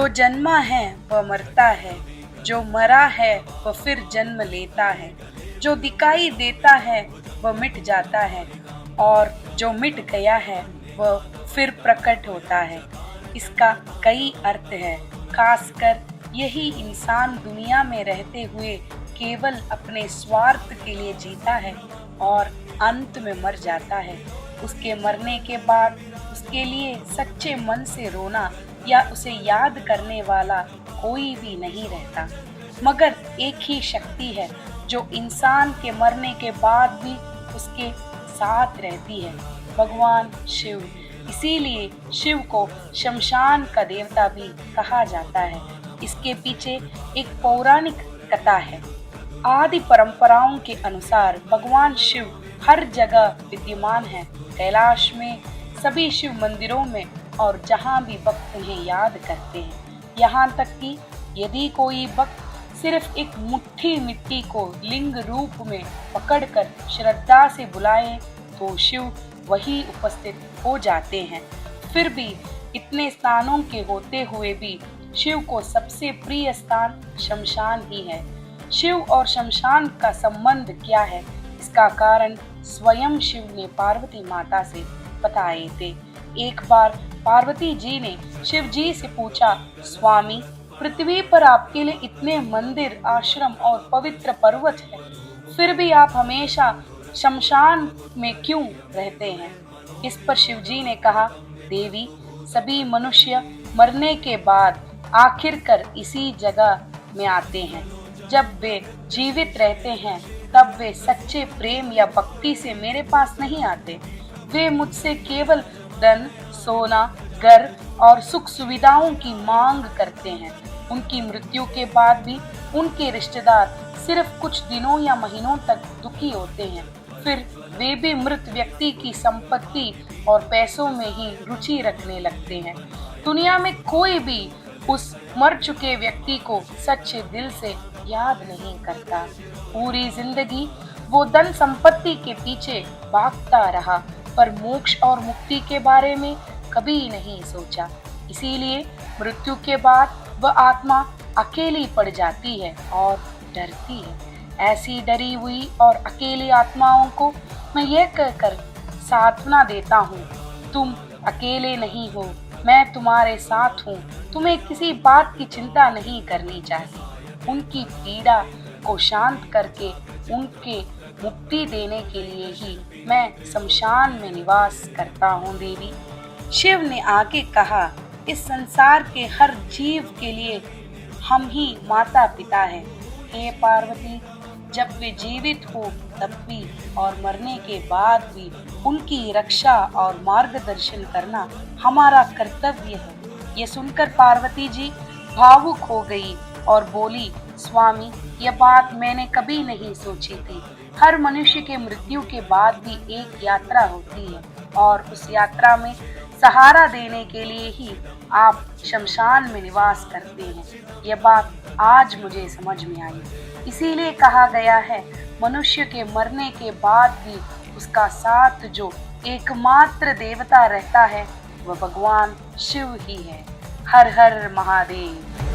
जो जन्मा है वह मरता है, जो मरा है वह फिर जन्म लेता है, जो दिखाई देता है वह मिट जाता है और जो मिट गया है वह फिर प्रकट होता है। इसका कई अर्थ है, खासकर यही इंसान दुनिया में रहते हुए केवल अपने स्वार्थ के लिए जीता है और अंत में मर जाता है। उसके मरने के बाद उसके लिए सच्चे मन से रोना या उसे याद करने वाला कोई भी नहीं रहता। मगर एक ही शक्ति है जो इंसान के मरने के बाद भी उसके साथ रहती है, भगवान शिव। इसीलिए शिव को शमशान का देवता भी कहा जाता है। इसके पीछे एक पौराणिक कथा है। आदि परंपराओं के अनुसार भगवान शिव हर जगह विद्यमान है, कैलाश में, सभी शिव मंदिरों में और जहाँ भी भक्त उन्हें याद करते हैं। यहाँ तक कि यदि कोई भक्त सिर्फ एक मुट्ठी मिट्टी को लिंग रूप में पकड़कर श्रद्धा से बुलाए तो शिव वही उपस्थित हो जाते हैं। फिर भी इतने स्थानों के होते हुए भी शिव को सबसे प्रिय स्थान शमशान ही है। शिव और शमशान का संबंध क्या है, इसका कारण स्वयं शिव ने पार्वती माता से बताए थे। एक बार पार्वती जी ने शिव जी से पूछा, स्वामी, पृथ्वी पर आपके लिए इतने मंदिर, आश्रम और पवित्र पर्वत हैं, फिर भी आप हमेशा शमशान में क्यों रहते हैं? इस पर शिव जी ने कहा, देवी, सभी मनुष्य मरने के बाद आखिरकार इसी जगह में आते हैं। जब वे जीवित रहते हैं तब वे सच्चे प्रेम या भक्ति से मेरे पास नहीं आते। वे मुझसे केवल धन, सोना, घर और सुख सुविधाओं की मांग करते हैं। उनकी मृत्यु के बाद भी उनके रिश्तेदार सिर्फ कुछ दिनों या महीनों तक दुखी होते हैं। फिर वे भी मृत व्यक्ति की संपत्ति और पैसों में ही रुचि रखने लगते हैं। दुनिया में कोई भी उस मर चुके व्यक्ति को सच्चे दिल से याद नहीं करता। पूरी जिंदगी वो धन संपत्ति के पीछे भागता रहा, पर मोक्ष और मुक्ति के बारे में कभी नहीं सोचा। इसीलिए मृत्यु के बाद वह आत्मा अकेली पड़ जाती है और डरती है। ऐसी डरी हुई और अकेली आत्माओं को मैं यह कहकर सांत्वना देता हूँ, तुम अकेले नहीं हो, मैं तुम्हारे साथ हूँ। तुम्हें किसी बात की चिंता नहीं करनी चाहिए। उनकी पीड़ा को शांत करके उनके मुक्ति देने के लिए ही मैं शमशान में निवास करता हूँ देवी। शिव ने आगे कहा, इस संसार के हर जीव के लिए हम ही माता पिता हैं। हे पार्वती, जब वे जीवित हो तब भी और मरने के बाद भी उनकी रक्षा और मार्गदर्शन करना हमारा कर्तव्य है। ये सुनकर पार्वती जी भावुक हो गई और बोली, स्वामी, यह बात मैंने कभी नहीं सोची थी। हर मनुष्य के मृत्यु के बाद भी एक यात्रा होती है और उस यात्रा में सहारा देने के लिए ही आप शमशान में निवास करते हैं। यह बात आज मुझे समझ में आई। इसीलिए कहा गया है, मनुष्य के मरने के बाद भी उसका साथ जो एकमात्र देवता रहता है वह भगवान शिव ही है। हर हर महादेव।